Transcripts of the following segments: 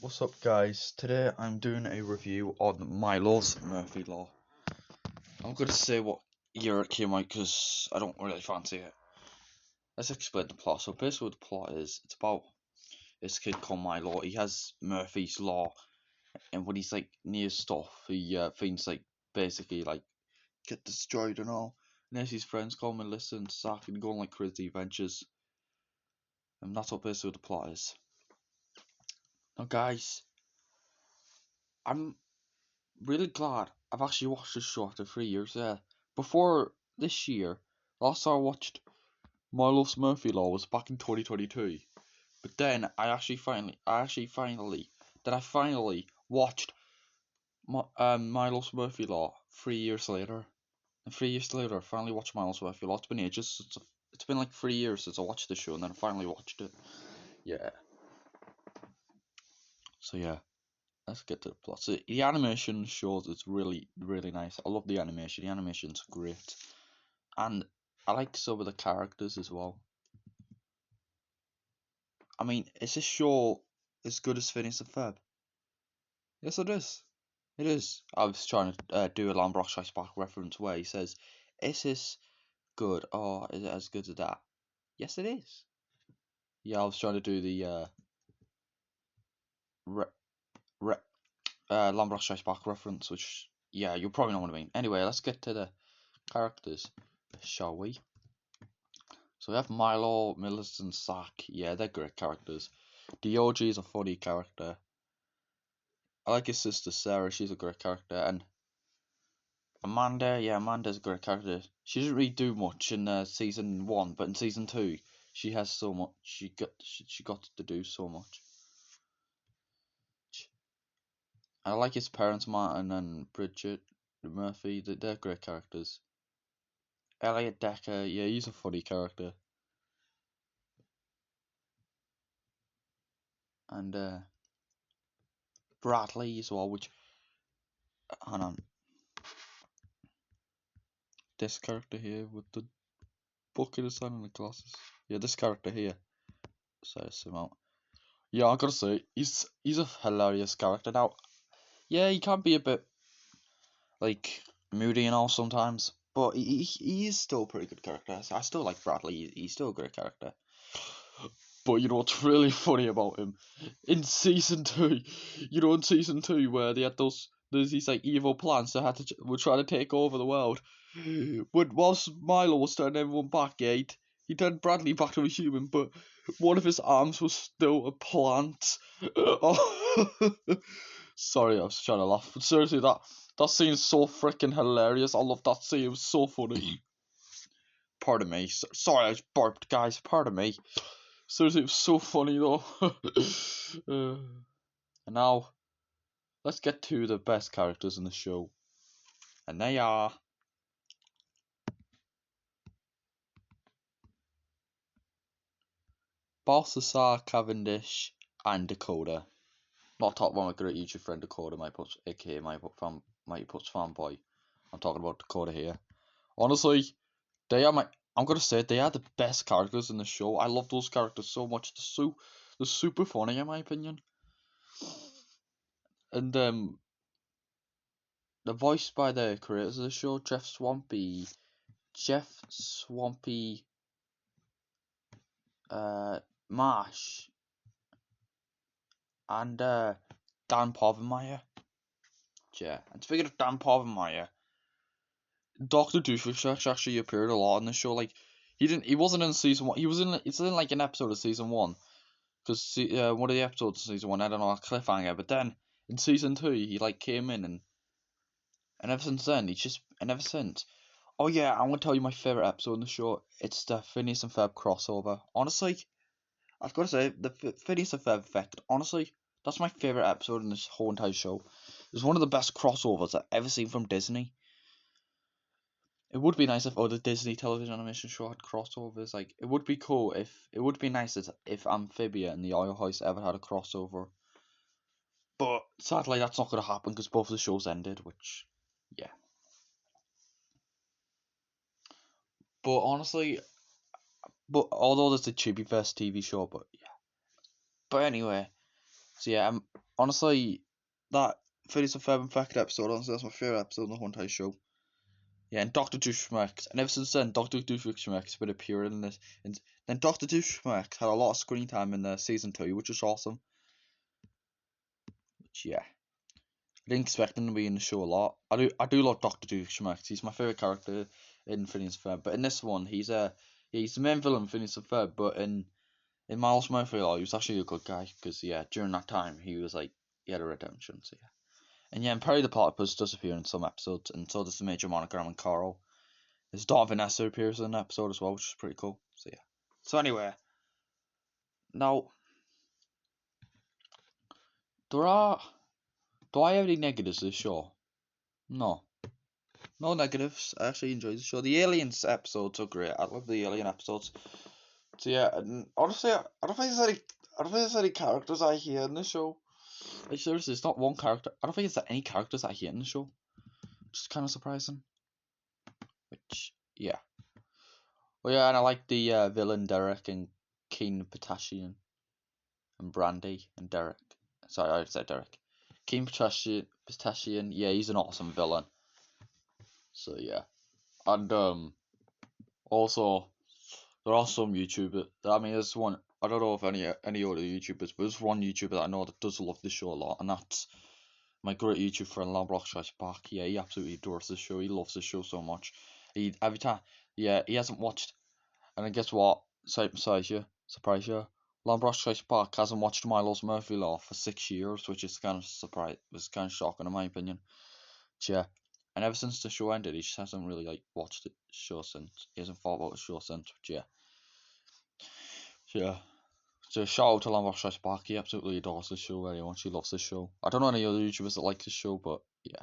What's up, guys? Today I'm doing a review on Milo's Murphy Law. I'm gonna say what year it came out because I don't really fancy it. Let's explain the plot. So basically, what the plot is, it's about this kid called Milo. He has Murphy's Law, and when he's like near stuff, he thinks like basically like get destroyed and all. And as his friends come and listen, Zach and go on like crazy adventures, and that's what basically the plot is. Now, guys, I'm really glad I've actually watched this show after 3 years. Before this year, last time I watched Milo's Murphy Law was back in 2022. But then I finally watched Milo's Murphy Law 3 years later. And 3 years later, I finally watched Milo's Murphy Law. It's been ages. It's been like 3 years since I watched the show, and then I finally watched it. Yeah. So yeah. Let's get to the plot. So the animation shows it's really, really nice. I love the animation. The animation's great. And I like some of the characters as well. I mean, is this show as good as Phineas and Ferb? Yes, it is. It is. I was trying to do a Lambrox Strikes Back reference where he says, "Is this good or is it as good as that?" Yes, it is. Yeah, I was trying to do the re, re, Lambrox Strikes Back reference, which, yeah, you'll probably know what I mean. Anyway, let's get to the characters, shall we? So we have Milo, Millicent, Zack. Yeah, they're great characters. The OG is a funny character. I like his sister Sarah. She's a great character. And Amanda, yeah, Amanda's a great character. She didn't really do much in season one, but in season two, she has so much. She got to do so much. I like his parents, Martin and Bridget Murphy. They're great characters. Elliot Decker, yeah, he's a funny character. And Bradley as well, which, hang on, this character here with the book in his hand and the glasses. Yeah, this character here. Sorry, zoom out. Yeah, I gotta say, he's a hilarious character. Now, yeah, he can be a bit like moody and all sometimes, but he is still a pretty good character. I still like Bradley. He's still a great character. But you know what's really funny about him? In season two, in season two where they had there's these like evil plants that were trying to take over the world. But whilst Milo was turning everyone back, yeah, he turned Bradley back to a human, but one of his arms was still a plant. Oh, sorry, I was trying to laugh. But seriously, that scene's so freaking hilarious. I love that scene. It was so funny. Pardon me. Sorry, I just burped, guys. Pardon me. Seriously, it was so funny though. And now, let's get to the best characters in the show. And they are Balthasar, Cavendish, and Dakota. Not talking about my great YouTube friend Dakota, aka my puts fanboy. I'm talking about Dakota here. Honestly, they are I'm gonna say they are the best characters in the show. I love those characters so much. They're super funny in my opinion. And they're voiced by the creators of the show, Jeff Swampy, Marsh, and Dan Povenmire. Yeah, and speaking of Dan Povenmire, Doctor Doofenshmirtz actually appeared a lot in the show. Like he wasn't in season one. It's in like an episode of season one because one of the episodes of season one, I don't know, a cliffhanger. But then in season two, he like came in and ever since then ever since. Oh yeah, I'm gonna tell you my favorite episode in the show. It's the Phineas and Ferb crossover. Honestly, I've got to say, the Phineas and Ferb effect, honestly, that's my favourite episode in this whole entire show. It's one of the best crossovers I've ever seen from Disney. It would be nice if other Disney television animation show had crossovers. Like, it would be cool it would be nice if Amphibia and the Oil House ever had a crossover. But sadly, that's not going to happen because both of the shows ended, which, yeah. But honestly, although there's a Chibi-verse TV show, but yeah. But anyway, so yeah, honestly, that Phineas and Ferb Infected episode, honestly, that's my favourite episode in the whole entire show. Yeah, and Dr. Douchemax, and ever since then, Dr. Douchemax has been appearing in this. And then Dr. Douchemax had a lot of screen time in season 2, which was awesome. Which, yeah, I didn't expect him to be in the show a lot. I do love Dr. Douchemax. He's my favourite character in Phineas and Ferb. But in this one, he's the main villain, Phineas and Ferb. But in Milo Murphy, he was actually a good guy because yeah, during that time he was like he had a redemption. So yeah. And yeah, and Perry the Platypus does appear in some episodes, and so does the Major Monogram and Coral. His daughter Vanessa appears in an episode as well, which is pretty cool. So yeah. So anyway, now do I have any negatives to this show? No. No negatives. I actually enjoyed the show. The aliens episodes are great. I love the alien episodes. So yeah, and honestly, I don't think there's any characters I hear in the show. Like seriously, it's not one character. I don't think there's any characters I hear in the show. Which is kind of surprising. Which yeah. Well yeah, and I like the villain Derek and Keen Potassian and Brandy and Derek. Sorry, I said Derek. Keen Potassian, yeah, he's an awesome villain. So yeah. And also there are some YouTubers. I mean, there's one. I don't know if any other YouTubers, but there's one YouTuber that I know that does love the show a lot, and that's my great YouTube friend Lambrock Park. Yeah, he absolutely adores the show. He loves the show so much. Every time, yeah, he hasn't watched. And then guess what? Surprise you. Lambrock Park hasn't watched Milo's Murphy Law for 6 years, which is kind of kind of shocking in my opinion. Yeah. And ever since the show ended, he just hasn't really like watched the show since. He hasn't thought about the show since. Yeah. Yeah. So shout out to Lambrock Park. He absolutely adores the show very much. He loves the show. I don't know any other YouTubers that like the show, but yeah.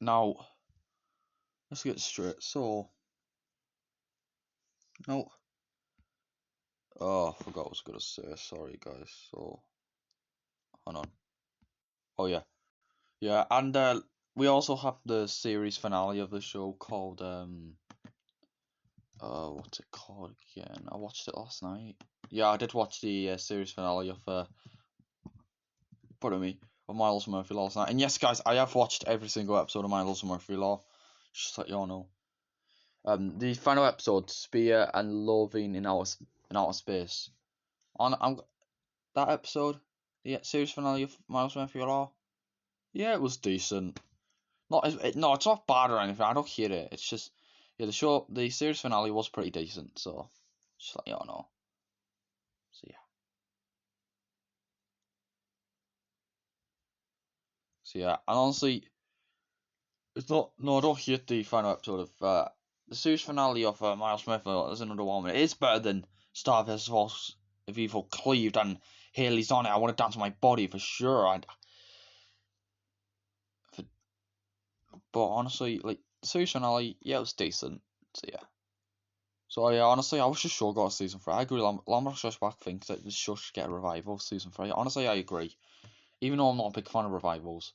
Now let's get straight. So no. Oh, I forgot what I was gonna say. Sorry, guys. So hold on. Oh yeah, yeah, and we also have the series finale of the show called what's it called again? I watched it last night. Yeah, I did watch the series finale of pardon me, of Miles Murphy Law last night. And yes, guys, I have watched every single episode of Miles Murphy Law. Just to let you all know. The final episode, Spear and Loving in outer space. On that episode, the series finale of Miles Murphy Law. Yeah, it was decent. No, it's not bad or anything. I don't hear it. It's just yeah, the series finale was pretty decent. So just let you all know. So yeah. So yeah, and honestly, it's not. No, I don't hate the final episode of the series finale of Miles Smith. As another one. It is better than Star vs. Force of Evil Cleaved and Haley's on it. I want to dance on my body for sure. But honestly, like the series finale, yeah, it was decent. So yeah. So yeah, honestly, I wish the show got a season 3. I agree. Lambert back thinks that the show should get a revival season 3. Honestly, I agree. Even though I'm not a big fan of revivals,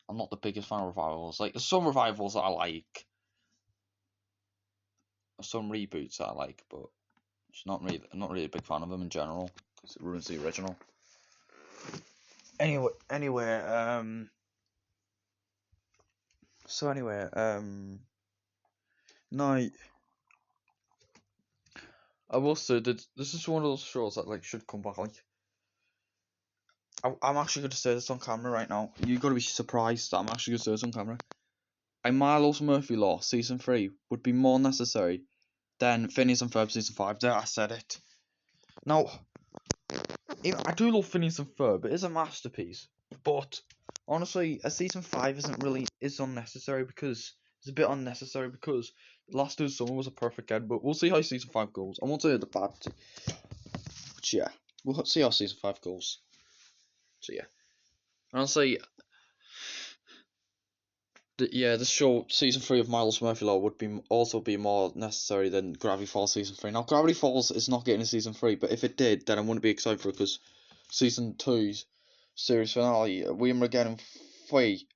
I'm not the biggest fan of revivals. Like there's some revivals that I like, some reboots that I like, but it's not really. I'm not really a big fan of them in general because it ruins the original. Anyway, So anyway, no, I will say that this is one of those shows that like should come back. Like, I'm actually going to say this on camera right now. You're going to be surprised that I'm actually going to say this on camera. A Milo's Murphy Law season 3 would be more necessary than Phineas and Ferb season 5. There, I said it. Now, I do love Phineas and Ferb. It is a masterpiece, but honestly, a season 5 is unnecessary because it's a bit unnecessary because Last of Summer was a perfect end. But we'll see how season 5 goes. I won't say the bad, but yeah, we'll see how season 5 goes. So yeah, honestly, the show season 3 of Miles Murphy Law would also be more necessary than Gravity Falls season 3. Now Gravity Falls is not getting a season 3, but if it did, then I wouldn't be excited for it because season 2's series finale, Armageddon 3,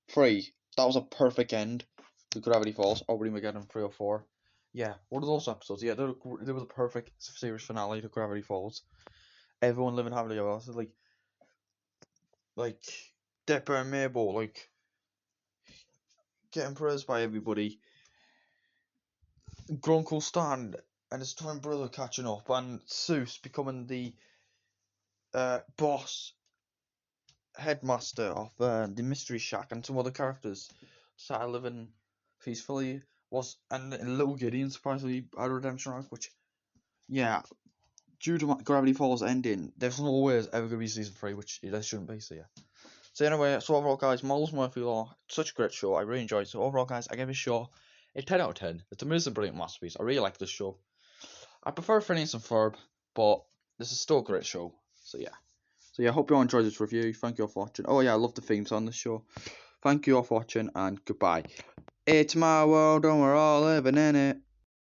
that was a perfect end to Gravity Falls, or Armageddon 3 or 4. Yeah, one of those episodes. Yeah, there was a perfect series finale to Gravity Falls. everyone living happily ever after, like Dipper and Mabel, like getting praised by everybody. Grunkle Stan and his twin brother catching up, and Seuss becoming the boss headmaster of the Mystery Shack, and some other characters started living peacefully. And Little Gideon surprisingly had a redemption arc, which, yeah, due to Gravity Falls ending, there's no way it's ever gonna be season 3, which there shouldn't be. So yeah. So anyway, so overall, guys, Milo Murphy Law, such a great show. I really enjoyed it. So overall, guys, I give this show a 10 out of 10. It's a amazing, brilliant masterpiece. I really like this show. I prefer Phineas and Ferb, but this is still a great show. So yeah. So yeah, hope you all enjoyed this review. Thank you all for watching. Oh yeah, I love the themes on this show. Thank you all for watching, and goodbye. It's my world and we're all living in it.